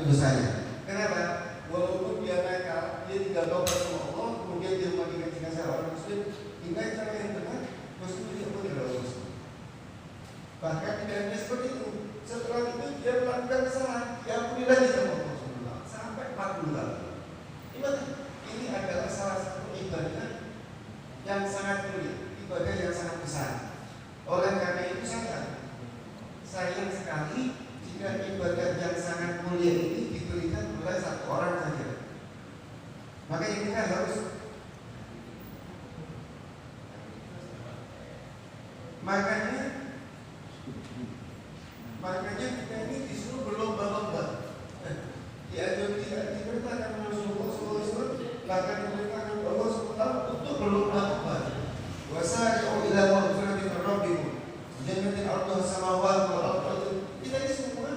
dosanya. Kenapa? Walaupun dia nakal, dia tidak tobat sama Allah, kemudian dia memandikan jenazah orang muslim dengan cara yang benar, muslim tidak boleh berdosa. Bahkan tidak hanya seperti itu, setelah itu dia melakukan kesalahan, diampuni lagi sama Allah SWT sampai 40 tahun. Ini adalah salah satu ibadah yang sangat mulia, ibadah yang sangat besar. Oleh karena itu sayang sekali jika ibadah yang sangat mulia ini diberikan oleh satu orang saja. Makanya kita harus makanya kita ini disuruh berlomba-lomba. Diperintahkan Rasulullah SAW, bahkan diperintahkan Allah SWT untuk berlomba-lomba. Wasari'u ila maghfiratin min rabbikum jannatin 'arduha as-samawati wal ardu. Kita ini semua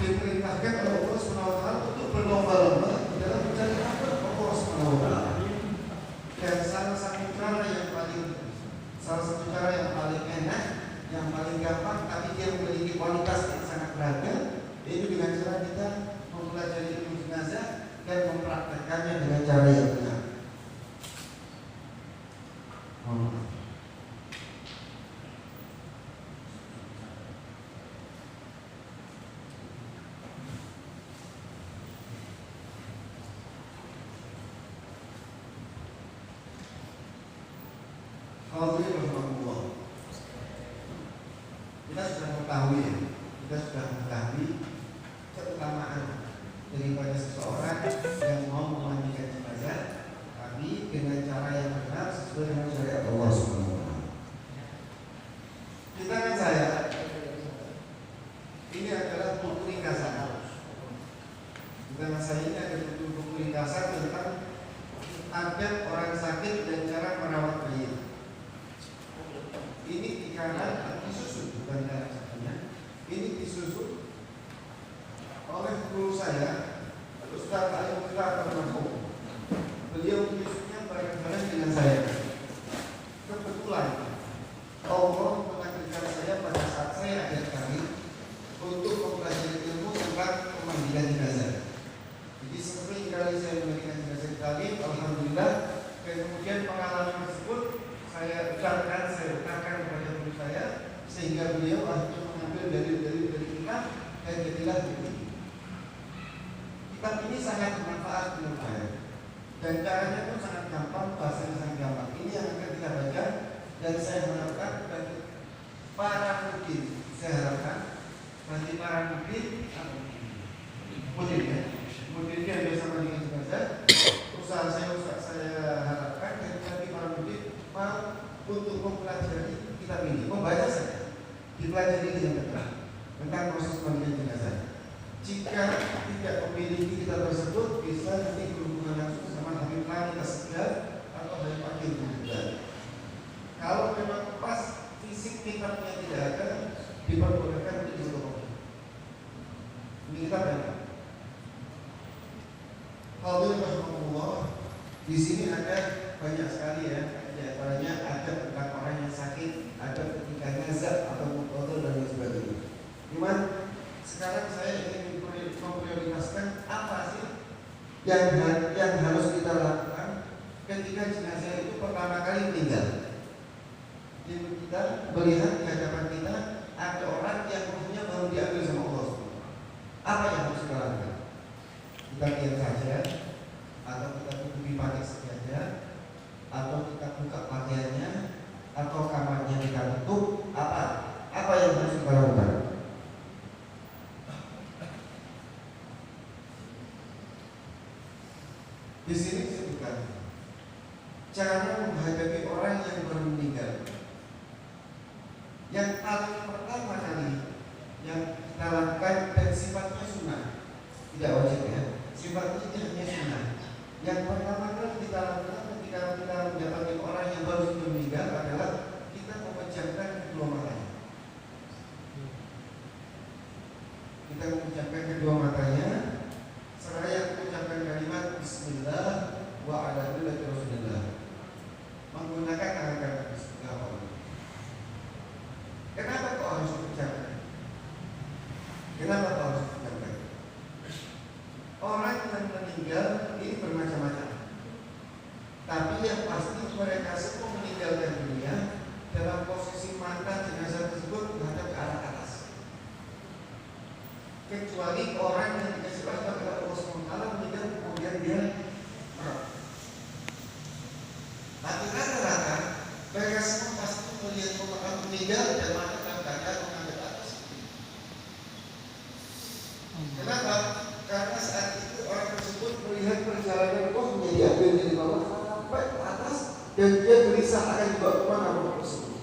diperintahkan oleh Allah SWT untuk berlomba-lomba dalam mencari rahmat Allah SWT. Dan salah satu cara yang paling enak, yang paling gampang, tapi dia memiliki kualitas yang sangat beragam, yaitu dengan cara kita mempelajari ilmu jenazah dan mempraktekkannya dengan cara yang benar. Hadirin rahmatullah. Kita sudah mengetahui keutamaan daripada seseorang yang mau memandikan jenazah, tapi dengan cara yang benar sesuai dengan syariat Allah SWT. Di tangan saya ini adalah buku ringkasan. Di tangan saya ini ada buku ringkasan tentang adab orang sakit dan cara merawat mayit. Ini di kanan disusun, bukan kanan satunya. Ini disusun oleh guru saya, Ustaz Al-Mukhtar Al-Mahfum. Beliau menyusunnya bareng-bareng dengan saya. Kebetulan Allah menakdirkan saya pada saat saya ada kali untuk mempelajari ilmu tentang pemandikan jenazah. Jadi sering kali saya memandikan jenazah kali, alhamdulillah. Dan kemudian pengalaman tersebut saya ucapkan kepada guru saya, sehingga beliau akhirnya mengambil dari kitab dan jadilah buku. Kitab ini sangat bermanfaat menurut saya, dan caranya pun sangat gampang, bahasanya sangat gampang. Ini yang akan kita baca, dan saya harapkan bagi para murid, muridnya biasa dengan jenazah. Usaha saya harapkan bagi para murid mau untuk mempelajari kitab ini, membaca saja, dipelajari dengan benar tentang proses pemandikan jenazah. Jika tidak memiliki kitab tersebut, bisa nanti berhubungan langsung sama Habib Lani Tasgah atau Habib Akil juga. Kalau memang pas fisik kitabnya tidak ada, diperbolehkan untuk difotokopi. Ini kitab ya. Hadirin rahimakumullah, di sini ada banyak sekali ya. Di antaranya ada tentang orang yang sakit, ada ketika nazar atau mutadil dan lain sebagainya. Cuman sekarang saya ingin memprioritaskan apa sih yang harus kita lakukan ketika jenazah itu pertama kali meninggal. Jadi kita melihat di hadapan kita ada orang yang ruhnya baru diambil sama Allah. Apa yang harus kita lakukan? Kita diam saja, atau kita tutupi pakai saja, atau kita buka pakaiannya, atau kamarnya kita tutup? Apa yang harus kita lakukan? Di sini disebutkan cara menghadapi orang yang baru meninggal. Yang paling pertama kali yang kita lakukan, dan sifatnya sunnah, tidak wajib ya, sifatnya hanya sunnah. Yang pertama kali kita lakukan ketika kita mendapati orang yang baru meninggal adalah kita memejamkan kedua matanya. Kita memejamkan kedua matanya seraya mengucapkan kalimat Bismillah wa ala meninggal ini bermacam-macam. Tapi yang pasti mereka semua meninggalkan dunia dalam posisi mata jenazah tersebut menghadap ke arah atas. Kecuali orang yang dikasih rahmat oleh Allah SWT meninggal kemudian dia merah. Tapi rata-rata mereka semua pasti melihat orang meninggal dan mata dalam keadaan menghadap ke atas. Kenapa? Karena saat itu orang tersebut melihat perjalanan roh menjadi ambil dari bawah sampai ke atas dan dia gelisah akan dibawa kemana roh tersebut.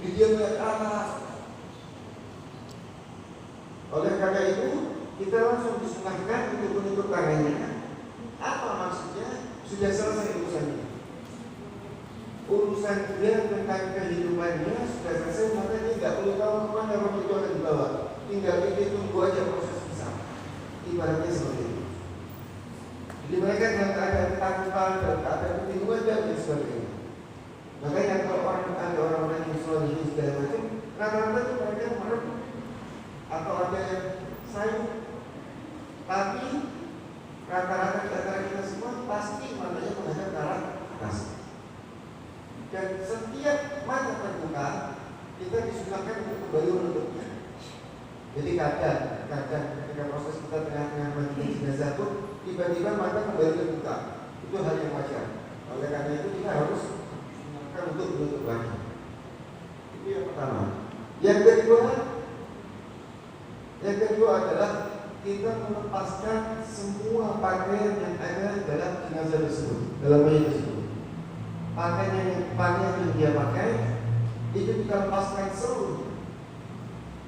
Jadi dia melihat arah. Oleh karena itu kita langsung disunahkan untuk menutup tangannya. Apa maksudnya? Sudah selesai urusannya. Urusan dia tentang kehidupannya sudah selesai, maka dia tidak perlu tahu kemana roh itu akan dibawa. Tinggal kita tunggu aja proses hisab. Ibaratnya seperti itu. Jadi mereka dalam keadaan ketakutan, dalam keadaan kebingungan dan sebagainya. Makanya kalau ada orang-orang yang selalu segala macam, rata-rata itu mereka marah atau ada yang sayang. Tapi rata-rata di antara kita semua pasti matanya menghadap ke arah atas. Dan setiap mata terbuka kita disunahkan untuk kembali menutupnya. Jadi kadang ketika proses kita tengah-tengah mandi jenazah pun tiba-tiba mata kembali terbuka. Itu hal yang wajar. Oleh karena itu kita harus menunjukkan untuk menutup lagi. Itu yang pertama. Yang kedua adalah kita melepaskan semua pakaian yang ada dalam jenazah tersebut, dalam mayat tersebut. Pakaian yang dia pakai itu kita lepaskan seluruh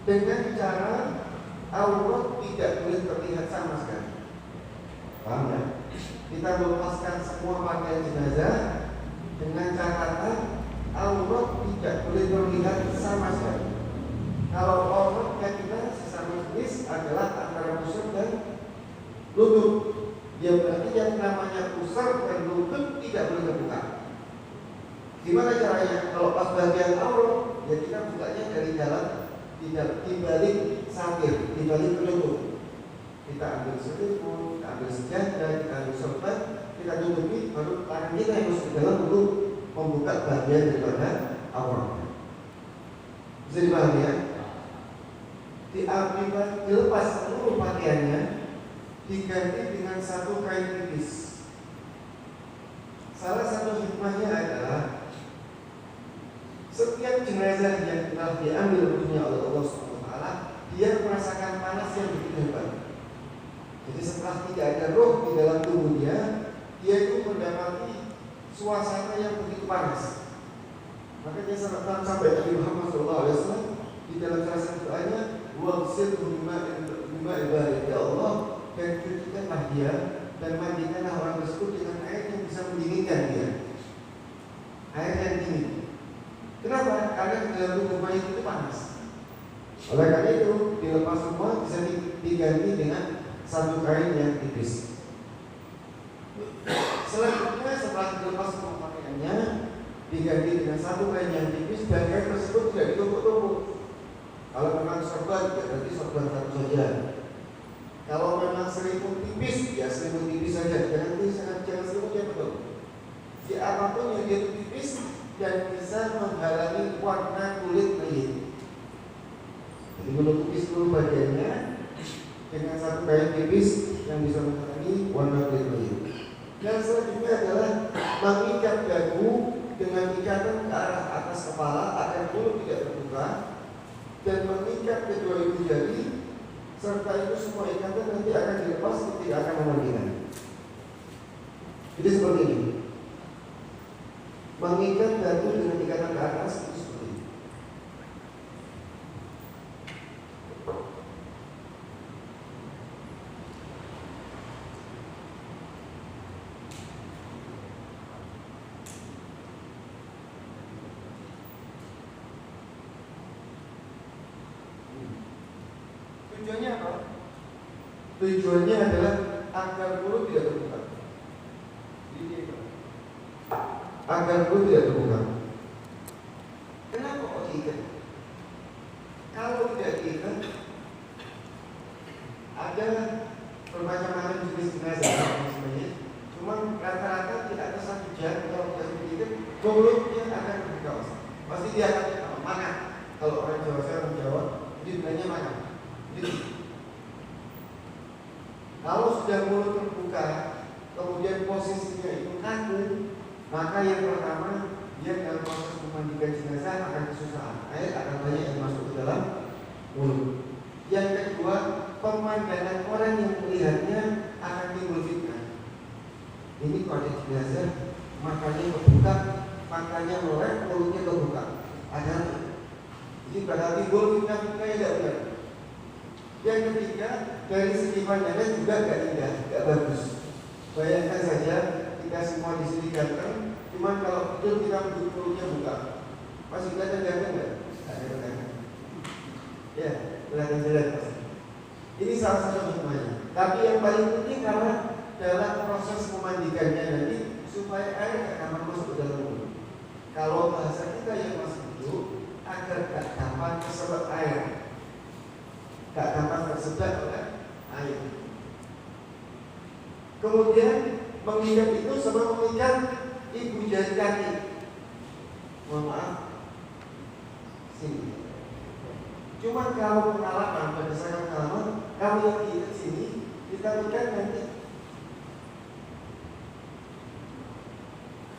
dengan cara aurat tidak boleh terlihat sama sekali. Paham ya? Kita melepaskan semua pakaian jenazah dengan catatan aurat tidak boleh terlihat sama sekali. Kalau auratnya kita sesama jenis adalah antara pusar dan lutut. Dia berarti yang namanya pusar dan lutut tidak boleh terbuka. Gimana caranya? Kalau pas bagian aurat, ya kita bukanya dari dalam, tidak dibalik satir, dibalik penutup. Kita ambil selimut, kita ambil sejadah, kita ambil sorban, kita tutupi, baru tangan kita yang masuk ke dalam untuk membuka bagian daripada aurat. Bisa dipahami ya? Dilepas seluruh pakaiannya, diganti dengan satu kain tipis. Salah satu hikmahnya adalah setiap jenazah yang telah diambil ruhnya oleh Allah SWT, dia merasakan panas yang begitu hebat. Jadi setelah tidak ada roh di dalam tubuh dia itu mendapati suasana yang begitu panas. Makanya sampai Nabi Muhammad SAW di dalam salah satu doanya, waqsilhu bima ibadah ya Allah, dan cucikanlah dia dan mandikanlah orang tersebut dengan air yang bisa mendinginkan dia. Air yang dingin. Kenapa? Karena di dalam tubuh mayat itu panas. Oleh karena itu dilepas semua, bisa diganti dengan satu kain yang tipis. Selanjutnya setelah dilepas semua pakaiannya, diganti dengan satu kain yang tipis dan kain tersebut tidak ditumpuk-tumpuk. Kalau memang sorban, ya berarti sorban satu saja. Kalau memang selimut tipis, ya selimut tipis saja. Jangan selimut yang betul. Di apapun yang dia tipis dan bisa menghalangi warna kulit mayat. Jadi menutupi seluruh bagiannya dengan satu kain tipis yang bisa menghalangi warna kulit mayat. Dan selanjutnya adalah mengikat dagu dengan ikatan ke arah atas kepala agar mulut tidak terbuka, dan mengikat kedua ibu jari, serta itu semua ikatan nanti akan dilepas ketika akan memandikan. Jadi seperti ini. Mengikat dagu dengan ikatan ke atas itu seperti ini. Tujuannya apa? Tujuannya adalah agar mulut tidak terbuka. Agar mulut tidak terbuka. Kenapa kok diikat? Kalau tidak diikat, ada bermacam-macam jenis jenazah pasti dia akan makan. Kalau orang Jawa, saya orang Jawa, jadi bilangnya makan. Jadi kalau sudah mulut terbuka, kemudian posisinya itu kaku, maka yang pertama dia dalam proses memandikan jenazah akan kesusahan. Air akan banyak yang masuk ke dalam mulut. Yang kedua, pemandangan orang yang melihatnya akan timbul fitnah. Ini kalau ada jenazah, matanya terbuka, matanya melek, mulutnya terbuka. Ada ini bakal timbul fitnah-fitnah yang tidak benar. Yang ketiga, dari segi pandangan juga gak indah, gak bagus. Bayangkan saja kita semua di sini ganteng, cuman kalau tidur kita mulutnya buka, masih kelihatan ganteng nggak? Ada kelihatan. Ya, kelihatan jelas pasti. Ini salah satu hikmahnya. Tapi yang paling penting karena dalam proses memandikannya nanti supaya air gak gampang masuk ke dalam mulut. Kalau bahasa kita yang masih hidup, agar gak gampang kesedot air, gak gampang tersedot oleh air. Kemudian mengikat itu sama mengikat ibu jari kaki. Mohon maaf, sini. Cuma kalau pengalaman, berdasarkan pengalaman, kalau yang diikat sini, kita ikat nanti.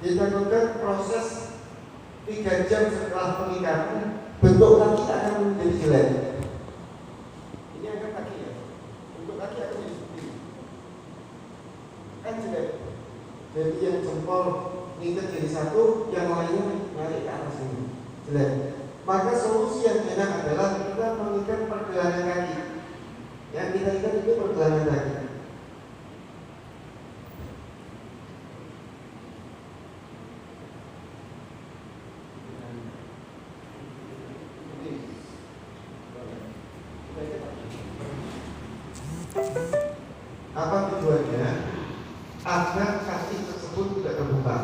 Kita lakukan proses 3 jam setelah pengikatan, bentuk kaki akan menjadi jelek. Ini angkat kaki ya, bentuk kaki akan menjadi seperti ini. Kan jelek. Jadi yang jempol ngikat jadi satu, yang lainnya narik ke atas ini, jelek. Maka solusi yang enak adalah kita mengikat pergelangan kaki. Yang kita ikat itu pergelangan kaki. Apa tujuannya? Agar kaki tersebut tidak terbuka,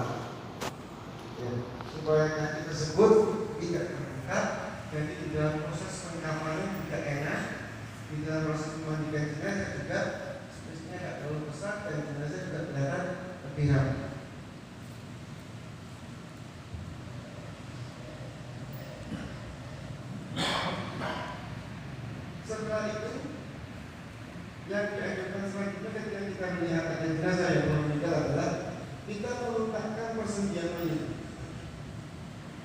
ya, supaya kaki tersebut tidak terbuka. Jadi di dalam proses pengkapannya tidak enak, di dalam proses memandikan jenazah juga spesiesnya tidak terlalu besar dan jenazah juga kelihatan lebih rapi. Setelah itu yang diajarkan selanjutnya ketika kita melihat ada jenazah yang belum meninggal adalah kita meletakkan persendian mayat.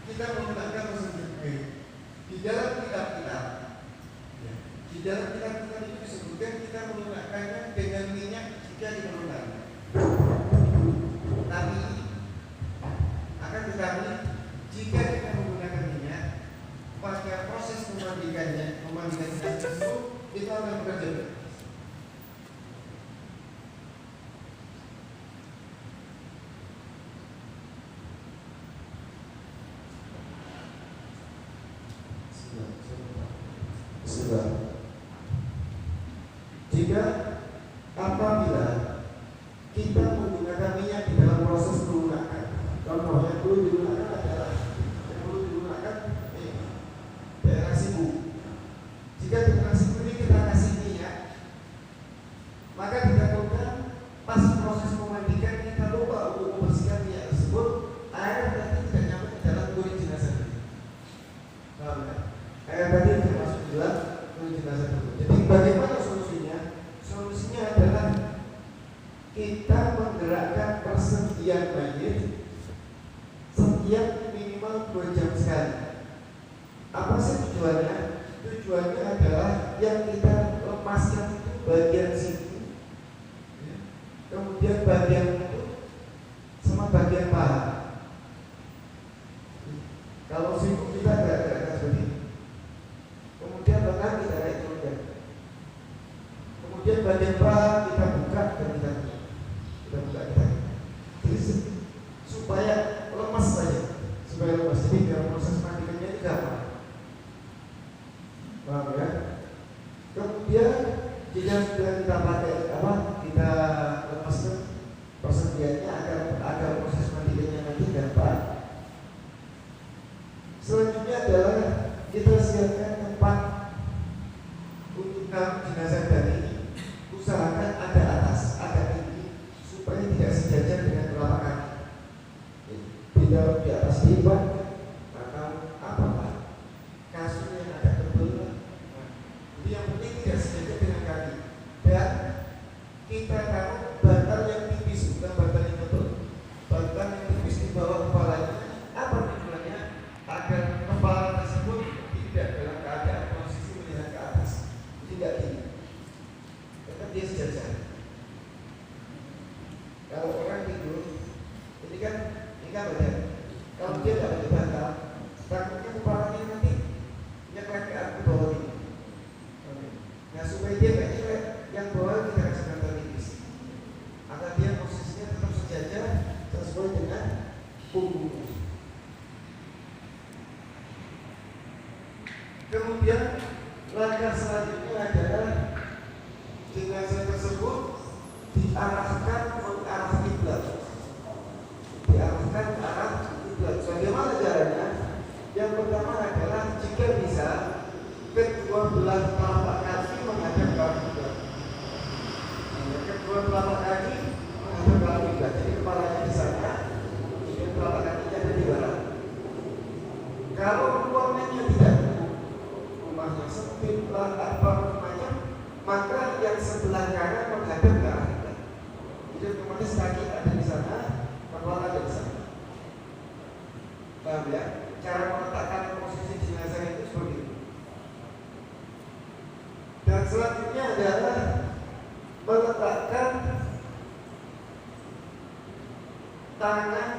Kita meletakkan persendian mayat di dalam kitab-kitab. Ya. Di dalam kitab-kitab itu disebutkan kita meletakkannya dengan minyak jika diperlukan. Tapi akan tetapi jika kita menggunakan minyak pada proses memandikan jenazah tersebut kita akan bekerja. Jika apabila kita menggunakan minyak di dalam proses pelunakan, contohnya dulu digunakan adalah daerah siku. Jika di daerah siku ini kita kasih minyak, maka dilakukan pas proses memandikan kita lupa untuk membersihkan minyak tersebut, air nanti tidak nyampe ke dalam kulit jenazah. Paham ya? Air tadi tidak masuk ke dalam kulit jenazah tersebut. Jadi bagaimana solusinya? Solusinya adalah kita menggerakkan persendian mayat setiap minimal 2 jam sekali. Apa sih tujuannya? Tujuannya adalah yang kita lepaskan itu bagian sini, kemudian bagian itu sama bagian paha. Kalau sibuk kita gerak-gerak seperti ini. Kemudian lengan kita naik turunkan. Kemudian bagian paha kita buka dan kita buka. Jadi supaya lemas saja, supaya lemas. Jadi dalam proses mandikannya itu gampang. Paham ya? Kemudian jika sudah kita pakai kita lepaskan persendiannya agar proses mandikannya nanti gampang. Selanjutnya adalah kita siapkan tempat untuk jenazah tadi. Usahakan ada atas, ada tinggi supaya tidak sejajar dengan telapak kaki. Tidak di atas lipat, maka apa punggungnya. Kemudian langkah selanjutnya adalah jenazah tersebut diarahkan ke arah kiblat. Diarahkan ke arah kiblat. Bagaimana caranya? Yang pertama adalah jika bisa kedua belah telapak kaki menghadap ke arah kiblat. Kedua telapak kaki menghadap ke arah kiblat. Jadi kepalanya di sana, kemudian telapak kakinya ada di barat. Kalau ruangannya tidak rumahnya sempit, apa macam, maka yang sebelah kanan menghadap ke arah kiblat. Jadi otomatis kaki ada di sana, kepala ada di sana. Paham ya? Cara meletakkan posisi jenazah itu seperti itu. Dan selanjutnya adalah meletakkan tangan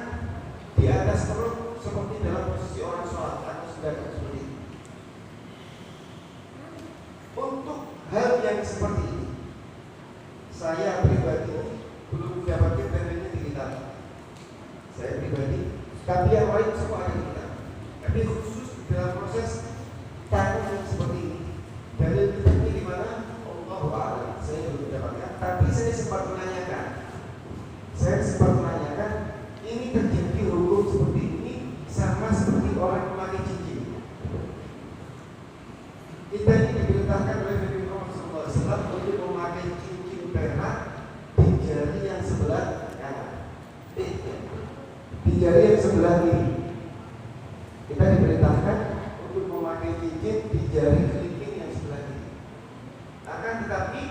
di atas perut seperti dalam posisi orang sholat atau sedangkan seperti itu. Untuk hal yang seperti ini, saya pribadi belum mendapatkan dalilnya di kitab. Saya pribadi, tapi yang lain semua ada di kitab. Tapi khusus dalam proses tangan yang seperti ini, dalil kitabnya di mana? Allahu a'lam. Saya belum mendapatkan. Tapi saya sempat menanyakan. Ini terjadi hukum seperti ini sama seperti orang memakai cincin. Kita ini diperintahkan oleh Nabi Muhammad SAW untuk memakai cincin perak di jari yang sebelah kanan, di jari yang sebelah kiri. Kita diperintahkan untuk memakai cincin di jari kelingking yang sebelah kiri. Akan tetapi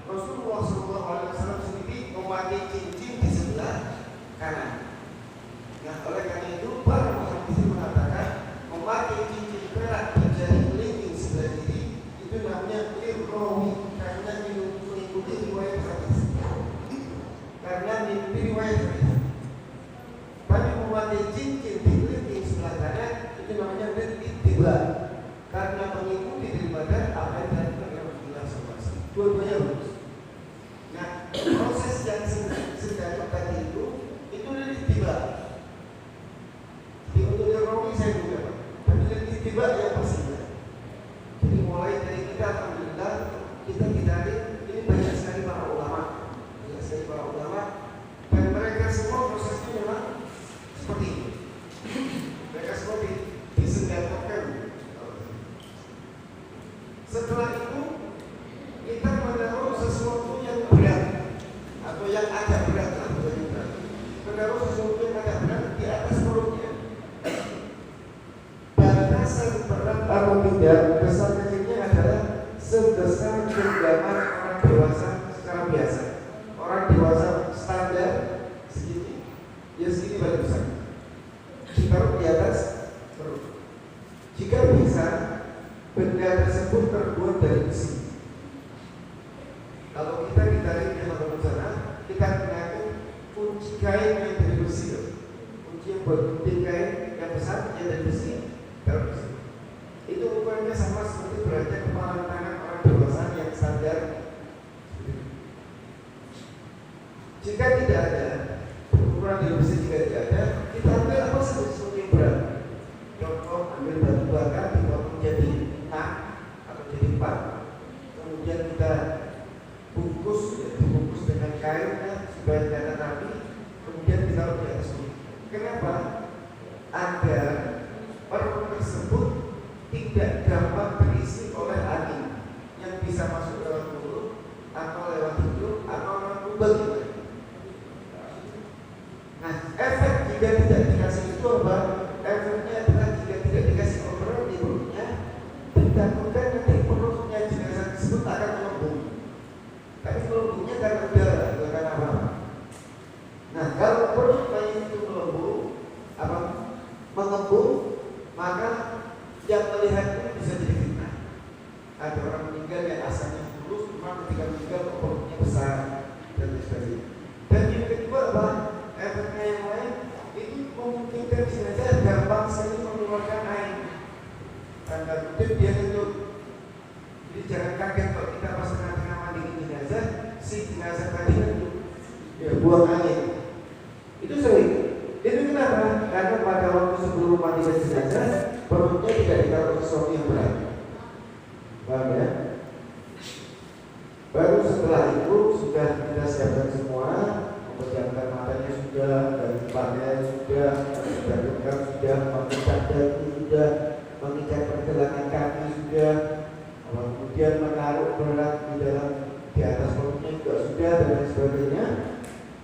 Rasulullah SAW sendiri memakai cincin di sebelah kanan. Nah, oleh karena itu para muhadits mengatakan memakai cincin perak di jari kelingking sebelah kiri itu namanya irrawi, karena mengikuti riwayat hadis. Karena mengikuti riwayat hadis. Tapi memakai cincin di kelingking sebelah kanan itu namanya ittiba, karena mengikuti daripada apa yang dilakukan oleh Rasulullah SAW. Dua-duanya bagus. Nah, proses yang sedang tadi itu dari ittiba. Jadi untuk ekonomi saya juga, tapi dari ittiba yang pastinya. Jadi mulai dari kita, alhamdulillah kita ditarik. Ini banyak sekali para ulama, dan mereka semua prosesnya memang seperti ini. Mereka semua disenjatakan. Setelah itu kita menaruh sesuatu yang berat atau yang agak berat lah, menaruh sesuatu yang agak berat di atas perutnya. Batasan berat atau tidak, besar kecilnya adalah sebesar genggaman orang dewasa secara biasa. Orang dewasa standar segini, ya segini paling besar. Ditaruh di atas perut. Jika bisa, benda tersebut terbuat dari besi. Kalau kita ditarik di atas sana, kita gunakan kunci kain yang dari besi. Kunci yang buat kunci kain yang besar yang dari besi, taruh besi. Itu ukurannya sama seperti beratnya kepala tangan orang dewasa yang standar. Jika tidak ada ukuran dari besi, jika tidak ada, kita ambil apa sesuatu yang berat. Contoh, ambil batu bakar dipotong jadi 6 atau jadi 4, kemudian kita bungkus dengan kain supaya tidak rapi, kemudian ditaruh di atas mulut. Kenapa? Agar perut tersebut tidak gampang terisi oleh angin yang bisa masuk dalam mulut atau lewat hidung atau lewat lubang. Nah, efek jika tidak dikasih itu apa? Efeknya adalah jika tidak dikasih obat di perutnya, ditakutkan nanti perutnya jenazah tersebut akan melembung. Tapi melembungnya karena udara, bukan karena apa. Nah, kalau perut mayat itu mengembung, maka yang melihat itu bisa jadi fitnah. Ada orang meninggal yang asalnya lurus, cuma ketika meninggal perutnya besar dan sebagainya. Dan yang kedua apa? Efeknya yang lain itu memungkinkan jenazah gampang sekali mengeluarkan air. Tanda kutip dia kentut. Jadi jangan kaget kalau kita pas tengah-tengah mandiin jenazah, si jenazah tadi kentut, ya buang air. Itu sering. Itu kenapa? Karena memandikan jenazah, perutnya tidak ditaruh sesuatu yang berat. Paham ya? Baru setelah itu sudah kita siapkan semua, mempersiapkan matanya sudah, dan pakaian sudah, menggantungkan sudah, mengikat dagu sudah, mengikat pergelangan kaki sudah, kemudian menaruh berat di atas perutnya juga sudah, dan lain sebagainya.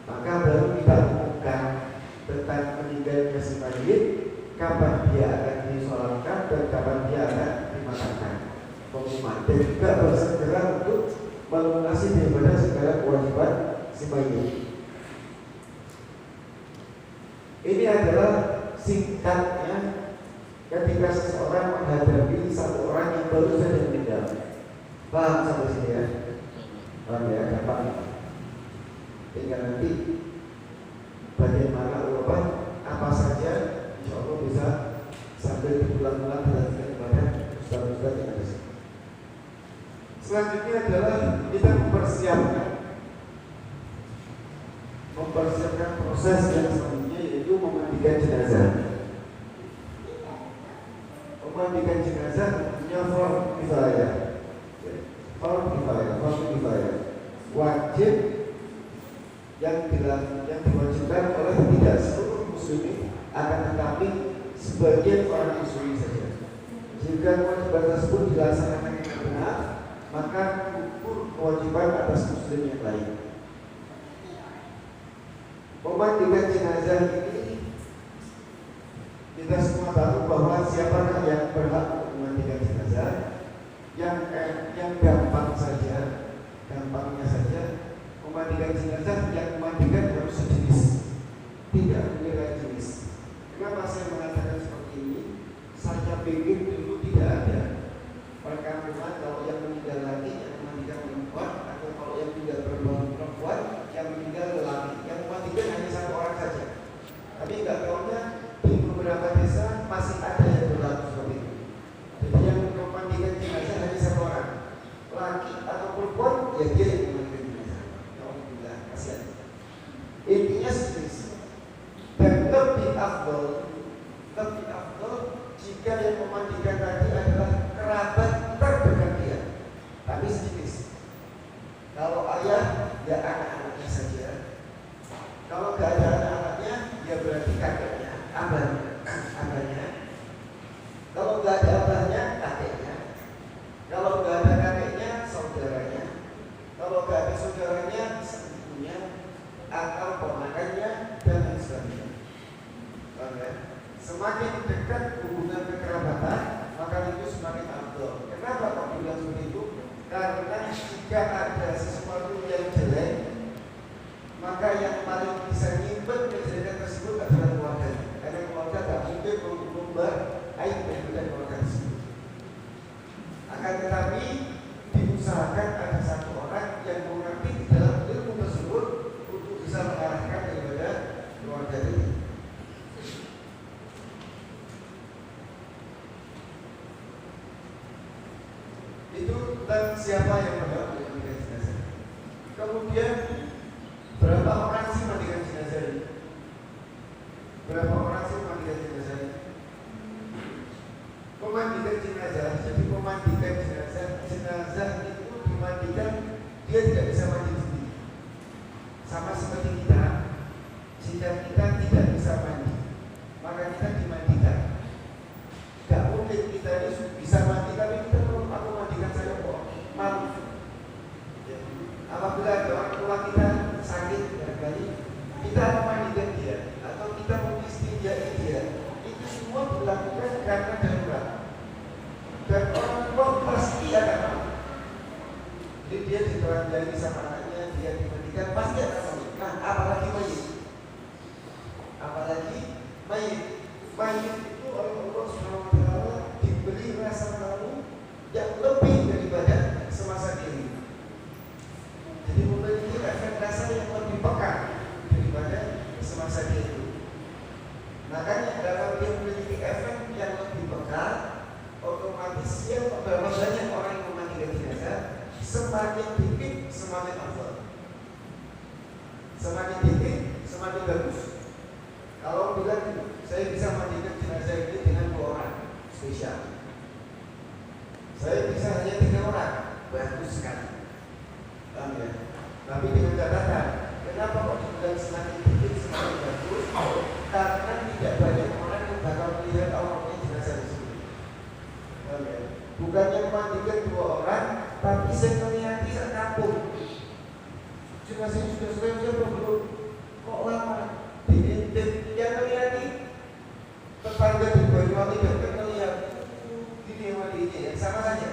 Maka baru kita umumkan tentang meninggalnya si mayit, kapan dia akan disolatkan dan kapan dia akan dimakamkan. Pengumuman dan juga bersegera untuk melunasi daripada segala kewajiban si mayit. Ini adalah singkatnya ketika seseorang menghadapi satu orang yang baru saja meninggal. Paham sampai sini ya? Paham ya? Gampang. Tinggal nanti bagaimana apa saja, insya Allah bisa sambil diulang-ulang dilakukan kepada ustaz-ustaz yang ada. Selanjutnya adalah kita mempersiapkan proses yang selanjutnya, yaitu memandikan jenazah. Memandikan jenazah punya fardu kifayah. Wajib yang diwajibkan oleh tidak seluruh muslimin, akan tetapi sebagian orang muslim saja. Jika kewajiban tersebut dilaksanakan dengan benar, maka gugur kewajiban atas muslim yang lain. Memandikan jenazah ini, kita semua tahu bahwa siapakah yang berhak untuk memandikan jenazah. Yang gampangnya saja memandikan jenazah, yang memandikan harus sejenis, tidak menilai jenis. Kenapa saya mengatakan seperti ini? Saya pikir dulu tidak ada perkampungan kalau yang meninggal laki yang memandikan perempuan, atau kalau yang meninggal perempuan yang meninggal lelaki, yang memandikan hanya satu orang saja. Tapi nggak tahunya di beberapa desa masih ada yang berlaku seperti itu. Jadi yang memandikan jenazah hanya satu orang, laki atau perempuan, ya dia yang memandikan jenazah. Alhamdulillah, kasihan. Intinya sejenis. Dan lebih afdol jika yang memandikan tadi adalah kerabat terdekat dia, tapi sejenis. Kalau ayah, ya anak-anaknya saja. Kalau tidak ada anak-anaknya, ya berarti kakeknya, abahnya. Kalau tidak ada abahnya, kakeknya. Kalau tidak ada kakeknya, saudaranya. Kalau tidak ada saudaranya, sepupunya, atau ponakannya, dan lain sebagainya. Semakin dekat hubungan kekerabatan, maka itu semakin afdol. Kenapa kok bilang seperti itu? Karena jika ada sesuatu yang jelek, maka yang paling bisa nyimpen kejelekan tersebut adalah keluarga. Karena keluarga tak mungkin mengumbar aib dan keluarga tersebut. Akan tetapi diusahakan ada satu orang yang mengerti di dalam ilmu tersebut untuk bisa mengarahkan kepada keluarga ini. Itu tentang siapa yang berhak untuk memandikan jenazah. Kemudian berapa orang sih memandikan jenazah ini? Berapa orang sih memandikan jenazah ini? Memandikan jenazah, jadi memandikan jenazah itu dimandikan, dia tidak bisa mandi sendiri. Sama seperti kita, jika kita tidak bisa mandi, maka kita dimandikan. Tidak mungkin kita ini bisa mandi, tapi kita perlu aku mandikan saya kok malu. Ya. Apabila ada orang tua kita sakit barangkali, kita memandikan dia atau kita mengistinjai dia, itu semua dilakukan karena darurat. Dan orang tua pasti akan mau. Jadi dia ditelanjangi sama anaknya, dia dimandikan, pasti akan mau. Nah, apalagi mayit. Mayit itu oleh Allah Subhanahu wa Ta'ala diberi rasa malu yang lebih daripada semasa kini. Jadi memiliki efek rasa yang lebih pekat daripada semasa kini. Makanya dalam dia memiliki efek yang lebih pekat, otomatis yang berapa banyak orang yang memandikan jenazah, semakin dikit semakin afdal. Semakin dikit semakin bagus. Kalau bilang saya bisa mandikan jenazah ini karena tidak banyak orang yang bakal melihat auratnya jenazah tersebut. Bukannya memandikan 2 orang, tapi saya melihat di kampung jenazahnya sudah selesai belum? Kok lama? Diintip yang melihat tetangga di Banyuwangi bahkan melihat ini yang mandinya ya sama saja.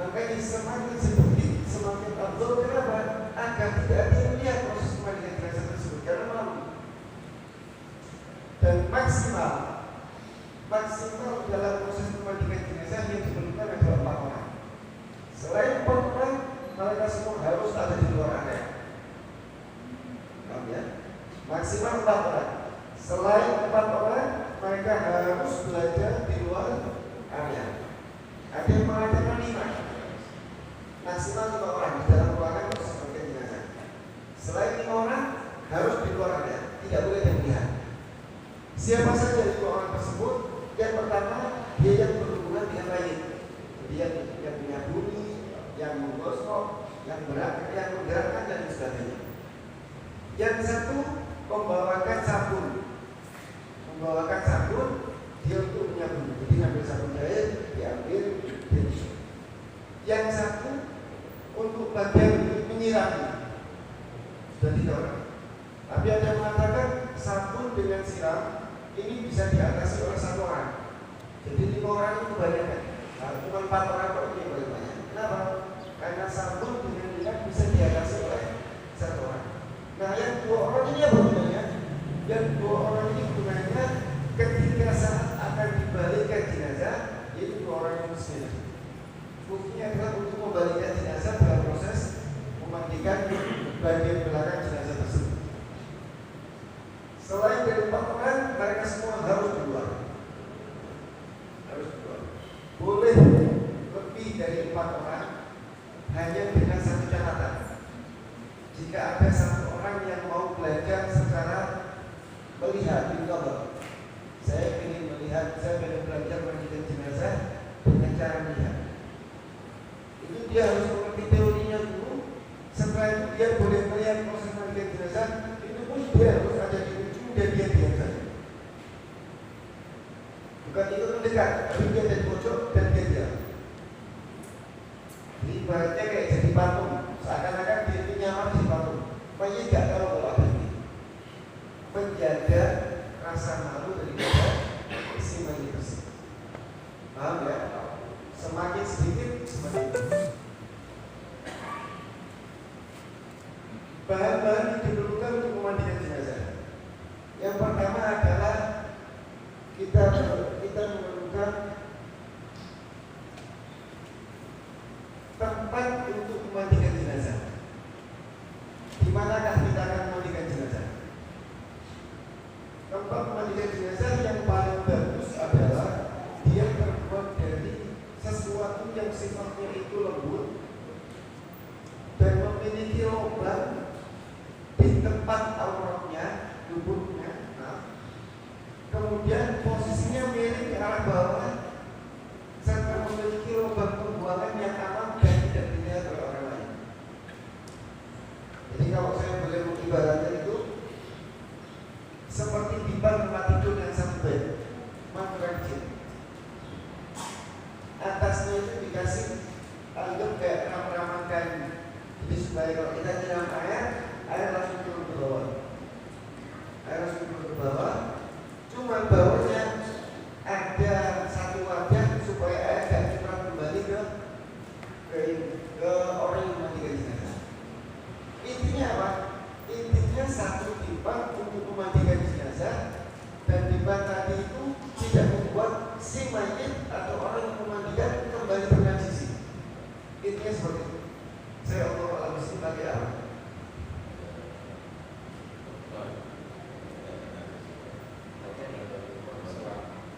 Makanya semakin sedikit semakin afdal. Kenapa? Agar tidak ada yang melihat proses pemandikan jenazah tersebut karena malu. Dan maksimal dalam proses pemandikan jenazah yang diperlukan adalah 4 orang. Selain 4 orang, mereka semua harus ada di luar area. Paham ya? Maksimal 4 orang. Selain 4 orang, mereka harus belajar di luar area. Ada yang mengatakan 5. Maksimal 5 orang di dalam ruangan proses pemandikan jenazah. Selain 5 orang, harus di luar area. Tidak boleh terlihat. Siapa saja di 2 orang tersebut? Yang pertama, dia yang berhubungan dengan lain. Dia yang punya bunyi, yang menggosok, yang menggerakkan dan sebagainya. Yang satu membawakan sabun. Dia untuk menyabun. Jadi ngambil sabun cair, diambil. Yang satu untuk bagian menyirami. Sudah 3 orang. Tapi ada yang mengatakan sabun dengan siram ini bisa diatasi oleh 1 orang. Jadi 5 orang itu kebanyakan. Nah, cuma 4 orang kok ini paling banyak. Kenapa? Karena sabun dengan minyak bisa diatasi oleh 1 orang. Nah, yang 2 orang ini apa gunanya? Yang 2 orang ini gunanya ketika saat akan dibalikkan jenazah, itu 2 orang yang muslim. Fungsinya adalah untuk membalikkan jenazah dalam proses memandikan bagian belakang jenazah tersebut. Selain dari 4 orang, mereka semua harus keluar. Boleh lebih dari 4 orang, hanya dengan 1 catatan. Jika ada 1 orang yang mau belajar secara melihat di kamar, saya ingin belajar memandikan jenazah dengan cara melihat. Itu dia harus mengerti teorinya dulu. Setelah itu dia boleh melihat proses memandikan jenazah. Itu pun dia harus ada di ujung dan dia diam saja. Bukan itu mendekat, tapi dia ada di pojok dan dia diam. Jadi ibaratnya kayak jadi patung, seakan-akan dia itu nyaman di patung. Makanya tidak tahu kalau ada ini. Menjaga rasa malu daripada isi mayit tersebut. Paham ya? Semakin sedikit semakin bahan-bahan yang diperlukan untuk memandikan jenazah. Yang pertama adalah kita memerlukan tempat untuk memandikan jenazah. Di manakah kita akan memandikan jenazah? Tempat memandikan jenazah yang paling bagus adalah dia terbuat dari sesuatu yang sifatnya itu lembut dan memiliki lubang di tempat auratnya, tubuhnya. Kemudian posisinya miring ke arah bawah serta memiliki lubang pembuangan yang aman dan tidak dilihat oleh orang lain. Jadi kalau saya boleh mengibaratkan itu seperti pipa tempat tidur yang satu bed, kecil. Atasnya itu dikasih anggap kayak ram-raman kayu. Jadi supaya kalau kita nyiram air langsung turun ke bawah. Cuma bawahnya ada satu wadah supaya air tidak curah kembali ke orang yang memandikan jenazah. Intinya apa? Intinya satu pipa untuk memandikan jenazah, dan pipa tadi itu tidak membuat si mayit atau orang yang memandikan kembali bernajis. Intinya seperti itu. Saya Allah mesti pakai apa?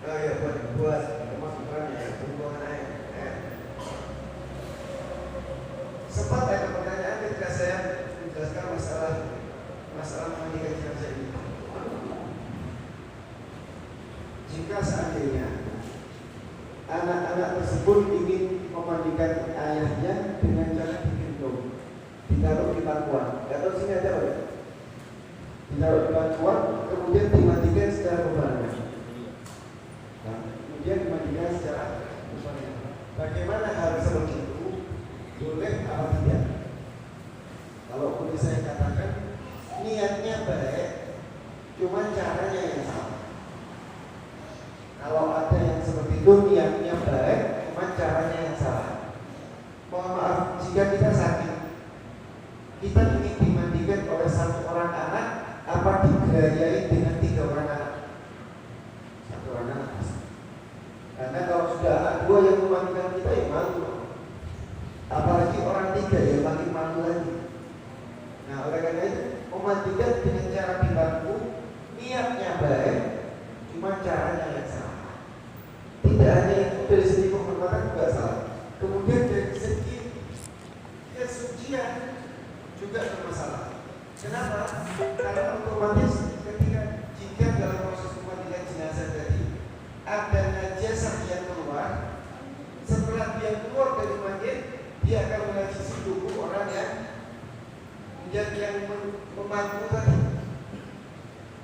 Oh ya, buat pemasukannya ya, pembuangan air. Sempat ada pertanyaan ketika saya menjelaskan masalah memandikan jenazah ini. Jika seandainya anak-anak tersebut ingin memandikan ayahnya dengan cara digendong, ditaruh di pangkuan, nggak tahu sini ada apa? Di ditaruh di batuan, kemudian dimandikan secara berbarengan. Kemudian dimandikan secara berbarengan. Bagaimana hal seperti itu? Boleh atau tidak? Kalau boleh saya katakan, niatnya baik, cuma caranya yang salah. Kalau ada yang seperti itu, niatnya baik, cuma caranya yang salah. Mohon maaf, jika kita sakit, kita ingin dimandikan oleh satu orang anak, apa digerayai dengan 3 orang anak? 1 orang anak. Karena kalau sudah anak 2 yang memandikan kita, ya malu. Apalagi orang 3 ya makin malu lagi. Nah, oleh karena itu memandikan dengan cara dibantu, niatnya baik, cuma caranya yang salah. Tidak hanya itu, dari segi penghormatan juga salah. Kemudian dari segi kesucian juga bermasalah. Kenapa? Karena otomatis jika dalam proses pemandikan jenazah tadi ada najasah yang keluar, setelah dia keluar dari mayit, dia akan menajisi tubuh orang yang membantu tadi.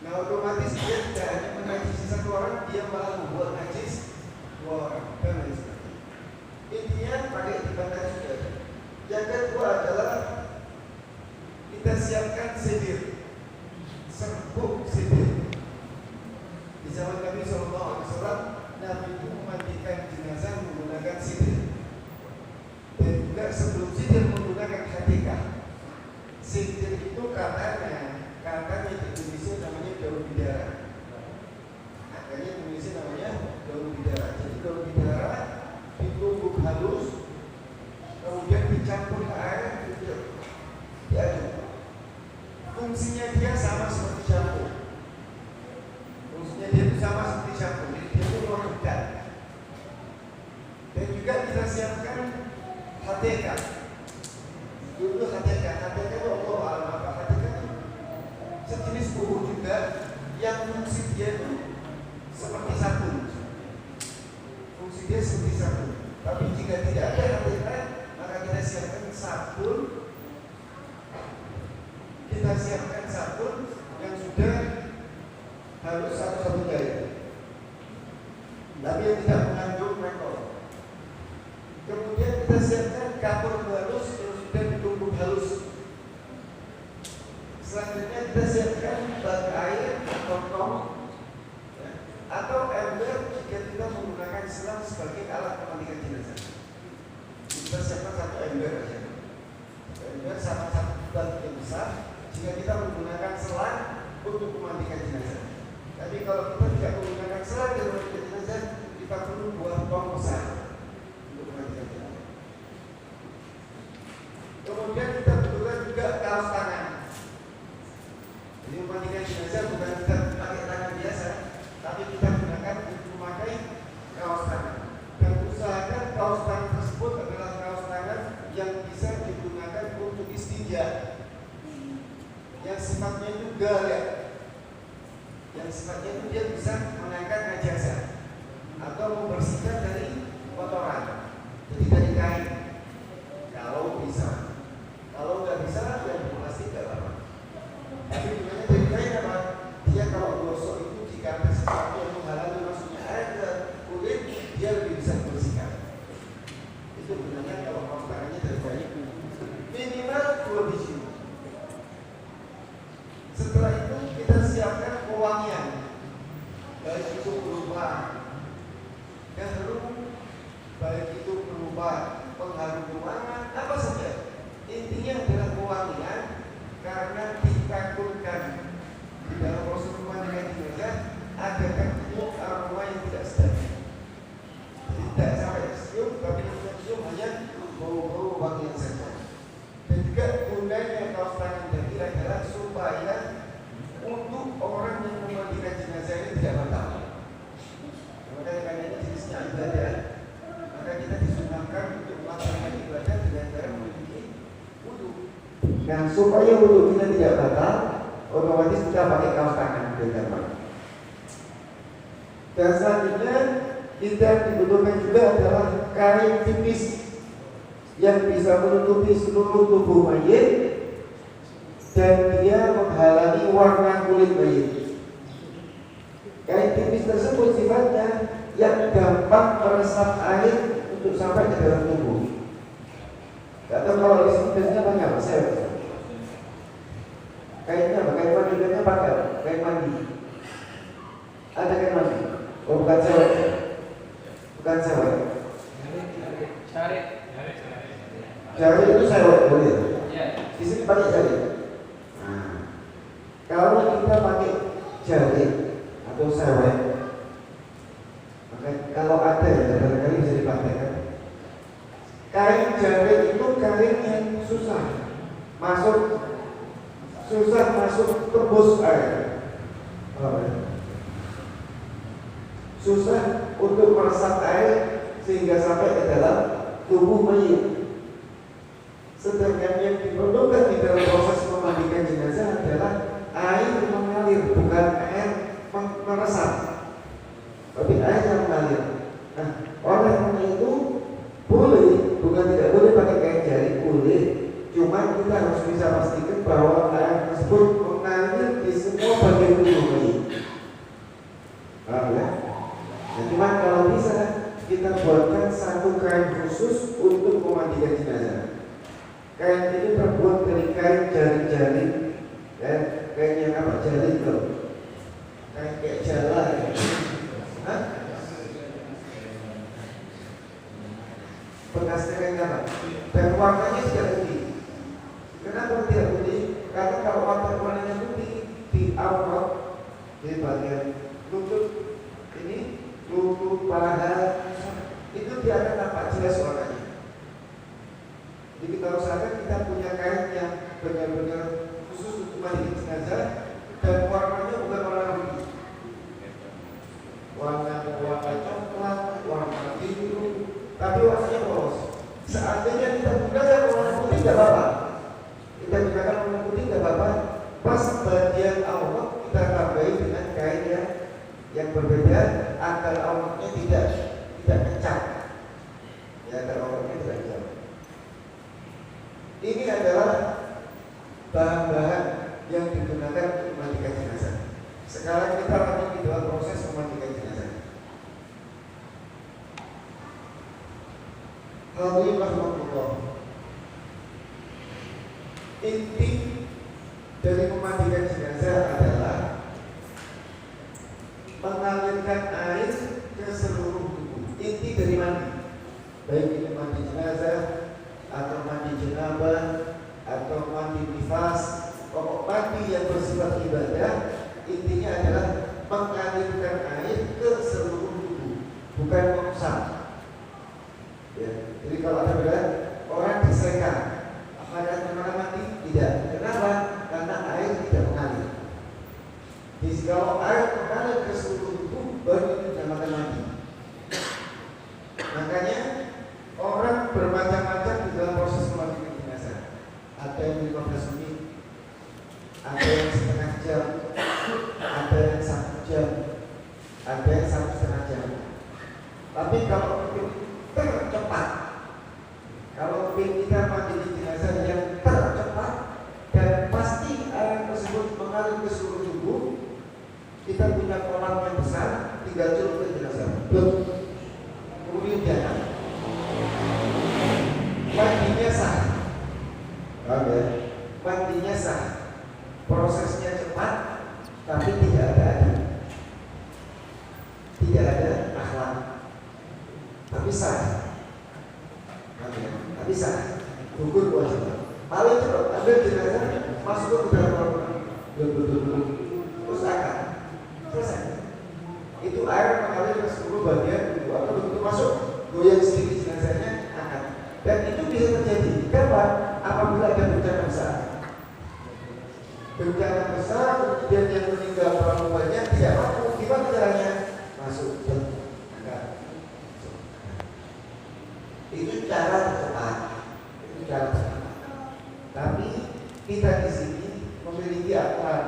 Nah, otomatis dia tidak hanya menajisi 1 orang, dia malah membuat najis 2 orang dan lain sebagainya. Intinya pakai dibatasi juga. Yang kedua adalah kita siapkan sedir, serbuk sedir. Di zaman Nabi SAW, Nabi itu memandikan jenazah menggunakan sedir. Dan juga sebelum sedir menggunakan hadikah. Sedir itu katanya di Indonesia namanya daun bidara. Katanya di Indonesia namanya daun bidara. Jadi daun bidara ditumbuk halus, kemudian dicampur air, diaduk. Fungsinya dia sama seperti shampoo. Dia itu merekat. Dan juga kita siapkan hateka. Dulu hateka itu Allah alam apa? Hateka itu sejenis bubuk juga yang fungsi dia itu seperti sabun. Fungsi dia seperti sabun. Tapi jika tidak ada hateka, maka kita siapkan sabun. Kita siapkan sabun yang sudah halus atau sabun cair, tapi yang tidak mengandung alkohol. Kemudian kita siapkan kapur halus yang sudah ditumbuk halus. Selanjutnya kita siapkan bak air, kontong, atau ember jika kita menggunakan selang sebagai alat pemandikan jenazah. Kita siapkan 1 ember saja. Ember sama 1 bak yang besar. Jika kita menggunakan selang untuk memandikan jenazah. Tapi kalau kita tidak menggunakan selang untuk memandikan jenazah, kita perlu buah tong besar untuk memandikan jenazah. Kemudian kita butuhkan juga kaos tangan. Jadi memandikan jenazah bukan kita pakai tangan biasa, tapi kita gunakan untuk memakai kaos tangan. Dan usahakan kaos tangan tersebut adalah kaos tangan yang bisa digunakan untuk istinja, yang sifatnya itu galak, yang sifatnya itu dia bisa mengangkat najasah atau membersihkan dari kotoran, jadi dari kain kalau bisa. Kalau nggak bisa, ya plastik nggak apa-apa. Tapi gunanya dari kain apa? Dia kalau gosok itu jika ada sesuatu yang menghalangi masuknya air ke kulit, dia lebih bisa membersihkan. Itu gunanya kalau kaos tangannya dari kain. Minimal 2 biji. Setelah itu kita siapkan pewangian, baik itu berupa garam, baik itu berupa pengharum ruangan, apa saja. Intinya adalah pewangian, karena ditakutkan di dalam proses pemandikan jenazah ada kandungan aroma yang tidak sedap. Tidak sampai cium, tapi cium hanya bau-bau wangian saja. Dan juga gunanya kaos tangan tadi adalah supaya untuk orang yang memandikan jenazah ini tidak batal. Maka karena ini jenisnya ibadah, maka kita disunahkan untuk melaksanakan ibadah dengan cara memiliki wudu. Nah, supaya wudu kita tidak batal, otomatis kita pakai kaos tangan bersama. Dan selanjutnya kita dibutuhkan juga adalah kain tipis yang bisa menutupi seluruh tubuh mayit dan dia menghalangi warna kulit bayi. Kain tipis tersebut sifatnya yang gampang meresap air untuk sampai ke dalam tubuh. Gak tahu kalau di sini biasanya pakai apa? Kainnya apa? Kain mandi biasanya pakai apa? Kain mandi. Ada kain mandi? Oh bukan cewek. Bukan cewek. Cari itu cewek boleh. Di sini pakai jari. Nah, kalau kita pakai jari atau cewek, maka kalau ada ya barangkali bisa dipakaikan. Kain jari itu kain yang susah masuk tembus air. Susah untuk meresap air sehingga sampai ke dalam tubuh mayit. Sedangkan yang diperlukan di dalam proses memandikan jenazah adalah air mengalir, bukan air meresap, tapi air yang mengalir. Nah, oleh karena itu boleh, bukan tidak boleh pakai kain jari, boleh. Cuma kita harus bisa pastikan bahwa air tersebut mengalir di semua bagian tubuh mayit. Paham ya? Nah, cuma kalau bisa kita buatkan satu kain khusus untuk memandikan jenazah. Kain ini terbuat dari kain jari-jari, ya, kain yang apa? Jari itu, kain kayak jala, ya. Hah? Bekasnya kain apa? Dan warnanya tidak putih. Kenapa tidak putih? Karena kalau warnanya putih di awal, di bagian lutut ini, lutut, paha, itu dia akan nampak jelas warnanya. Jadi kita usahakan kita punya kain yang benar-benar khusus untuk mandikan jenazah dan warnanya bukan warna putih, warna coklat, warna biru, tapi warnanya polos. Seandainya kita gunakan warna putih tidak apa-apa, kita gunakan warna putih tidak apa-apa. Pas bagian awal kita tambahi dengan kain yang berbeda agar awalnya tidak pecah, ya, agar awalnya tidak pecah. Ini adalah bahan-bahan yang digunakan untuk memandikan jenazah. Sekarang kita lanjut di dalam proses memandikan jenazah. Hadirin rahmatullah. Inti dari memandikan jenazah adalah mengalirkan air ke seluruh tubuh. Inti dari mandi, baik itu mandi jenazah atau mandi jenabah atau mandi nifas, pokok mandi yang bersifat ibadah, intinya adalah mengalirkan air ke seluruh tubuh, bukan mengusap. Ya, jadi kalau ada bilang orang disekan, apakah kemana mandi? Tidak. Kenapa? Karena air tidak mengalir. Jadi kalau air mengalir ke seluruh tubuh, baru itu dinamakan mandi. Makanya orang bermacam-macam di dalam proses memandikan jenazah. Ada yang 15 menit, ada yang setengah jam, ada yang 1 jam, ada yang 1,5 jam. Tapi kalau tercepat, kalau kita mandikan jenazah yang tercepat dan pasti air tersebut mengalir ke seluruh tubuh, kita punya kolam yang besar, tinggal celup ke jenazah, kemudian jangan. Mandinya sah, mandinya sah, prosesnya cepat, tapi tidak ada akhlak, tapi sah, tapi sah, gugur kewajiban. Paling cepat ambil jenazah, masuk ke dalam kolam, terus akan selesai. Itu air mengalir ke seluruh bagian tubuh, atau begitu masuk, goyang sedikit jenazahnya, akan. Dan itu bisa terjadi. Kenapa? Apabila ada bencana besar. Bencana besar, kemudian yang meninggal terlalu banyak, tidak mampu. Gimana caranya? Masuk. Enggak. Itu cara tercepat. Tapi kita di sini memiliki aturan.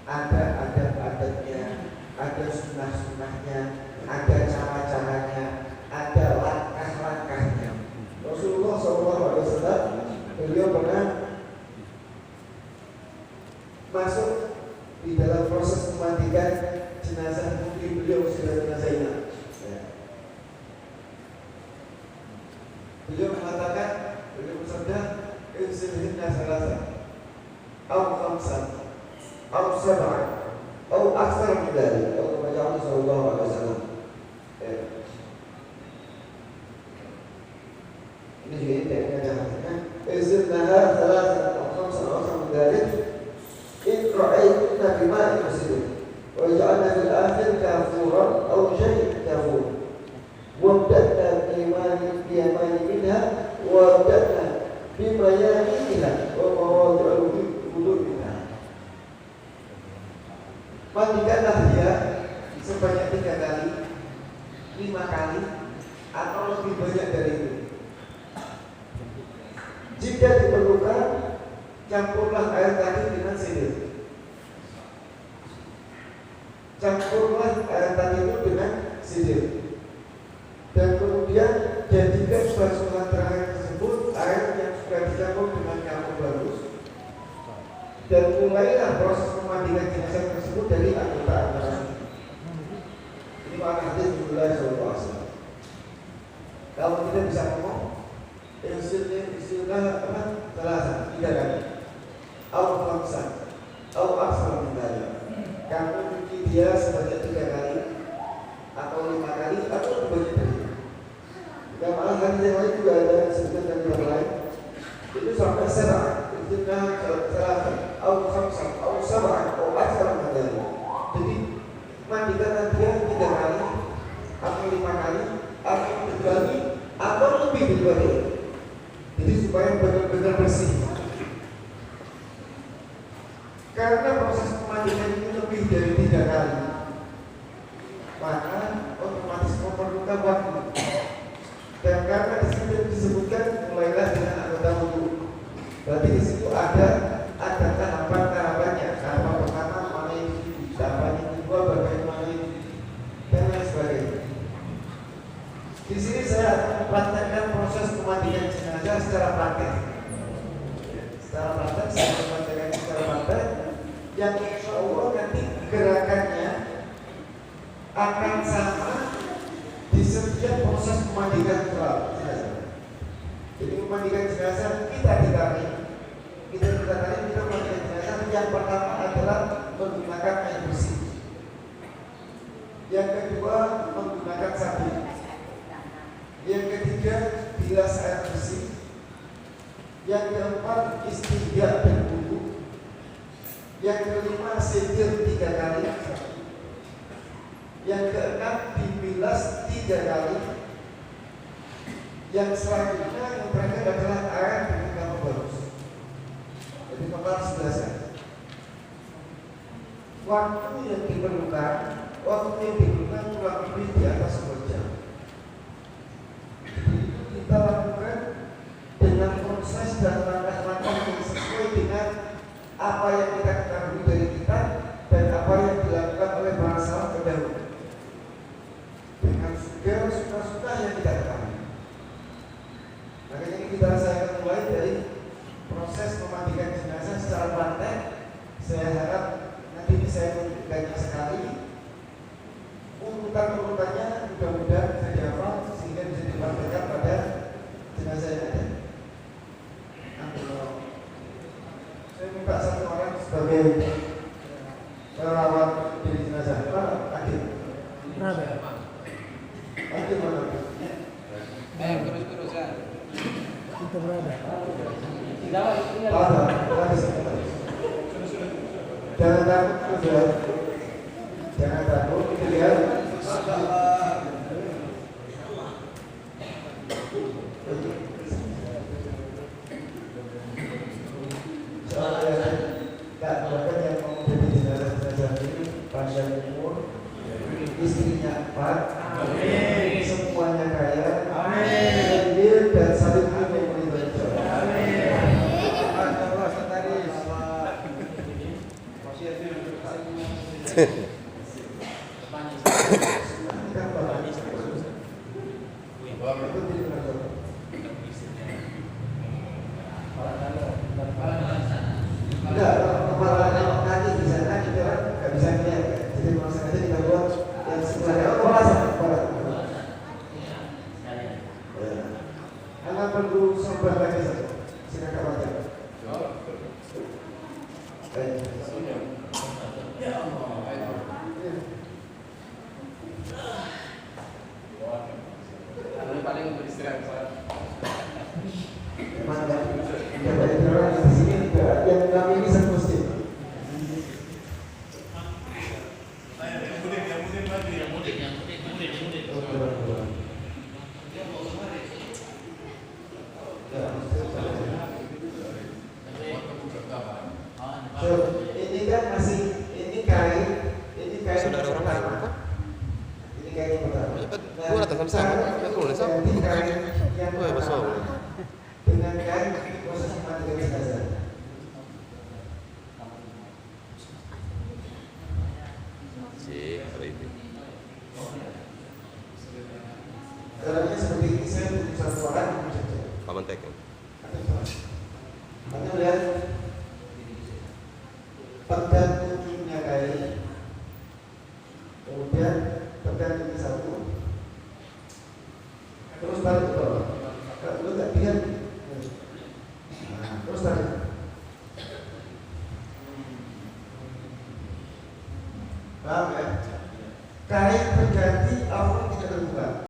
Ada adatnya, ada sunnah-sunnahnya, ada cara-caranya, ada langkah-langkahnya. Rasulullah SAW beliau pernah masuk di dalam proses memandikan jenazah putri beliau Sayyidatina Zainab. Beliau mengatakan, beliau bersabda, "Insilhinna salasa, aw khamsan, aw sab'an, aw aktsar min dzalik." Atau Rasulullah sallallahu alaihi wasallam. Ini juga ini ada hadisnya. "Insilnaha salasa, aw khamsan, aw aktsar min dzalik. In ra'aytunna bima'in muslim, wa ja'alna fil akhir kafuran aw shay'in kafur. Wabda'na biyamani minha wabda'na bimayaniha wa mawadi'ul wudu' minha." Mandikanlah dia sebanyak 3 kali, 5 kali, atau lebih banyak dari itu. Jika diperlukan, campurlah air tadi dengan sidin. Campurlah air tadi itu dengan sidin. Dan kemudian jadikan basuhan terakhir tersebut air yang sudah dicampur dengan kamu bagus. Dan mulailah proses memandikan jenazah tersebut dari anggota. Ini makna hadis Rasulullah SAW. Kalau kita bisa ngomong, istilah apa? Salah 3 kali. Au khamsan, au aktsar min dzalik. Kamu cuci dia sebanyak 3 kali, atau 5 kali, atau lebih banyak dari itu. Dan malah hadis yang lain juga ada sebutkan dari yang lain. Itu sampai 7, istilah salah, au khamsan, au sab'an, au aktsar min dzalik. Jadi mandikan dia 3 kali, atau 5 kali, atau 7 kali, atau lebih dari itu. Jadi supaya benar-benar bersih. Karena proses pemandikan ini lebih dari 3 kali, maka otomatis memerlukan waktu. Dan karena di situ disebutkan mulailah dengan anggota wudu, berarti di situ ada tahapan-tahapannya. Tahapan pertama mana yang dicuci, tahapan yang kedua bagaimana yang dicuci, dan lain sebagainya. Di sini saya akan mempraktekkan proses pemandikan jenazah secara praktek. Secara praktek saya mempraktekkan secara praktek, yang insya Allah nanti gerakannya akan sama di setiap proses pemandikan jenazah. Jadi pemandikan jenazah kita memandikan jenazah yang pertama adalah menggunakan air bersih. Yang kedua menggunakan sabun. Yang ketiga bilas air bersih. Yang keempat istinja dan wudu. Yang kelima sindir 3 kali. Yang keenam dibilas 3 kali. Yang selanjutnya yang terakhir adalah air dengan kamu bagus. Jadi total 11. Waktu yang diperlukan kurang lebih di atas 1 jam. Itu kita lakukan dengan proses dan langkah-langkah yang sesuai dengan apa yang kita ketahui dari kita dan apa yang dilakukan oleh para salaf terdahulu. Dengan segala sunnah-sunnah yang kita ketahui. Makanya ini saya akan mulai dari proses memandikan jenazah secara praktek. Saya harap nanti bisa menunjukkannya sekali. Urutan-urutannya mudah-mudahan bisa dihafal sehingga bisa dipraktekkan pada jenazah yang ada. Saya minta 1 orang sebagai perawat di jenazah. Akhir. Akhir mana? Terus-terusan. Kita berada. Jangan takut, jangan takut. Kita lihat. Soalnya tak bahkan yang mau jadi jenazah ini panjang umur, istrinya 4, semuanya kaya, adil dan saling menerima. Enggak, kepala ini. Caranya seperti ini, saya butuh satu orang saja. Kapan tekan? Anda lihat pegang ujungnya kayak kemudian pegang ini satu, terus tarik ke bawah. Kalau lu nggak lihat, nah, terus tarik. Paham ya? Kain berganti, apa